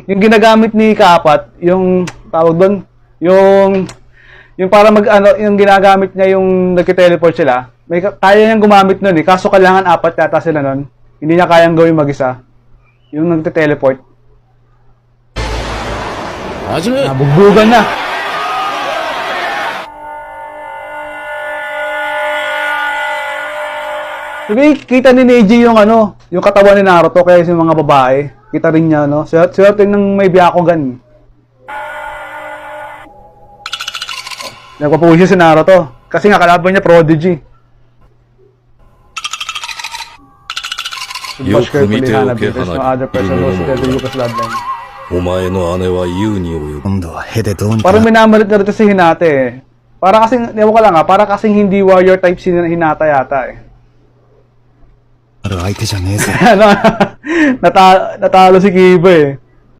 Yung ginagamit ni Kapat, yung tawag doon, yung para mag ano, yung ginagamit niya yung nagte-teleport sila. Kaya niyang gumamit nun eh. Kaso kailangan 4 yata sila nun. Hindi niya kayang gawin mag-isa. Yung nagte-teleport. Nabugbugan na. Sabi, kita ni Neji yung ano, yung katawan ni Naruto kaya yung mga babae. Kita rin niya, no? Swerte ng may Byakugan. Nagpapushi si Naruto. Kasi nga kalaban niya Prodigy. よく見ておけ、 There's no 花 other 火。 person who should ever Yuka's bloodline. お前の姉は優に及ぶ。今度はヘでどうにか Parang minamalit na rin si Hinata eh. Para kasing, ewan ko lang ah, para kasing hindi warrior type si Hinata yata eh. なる相手じゃねえぞ。Natalo si Kiba eh.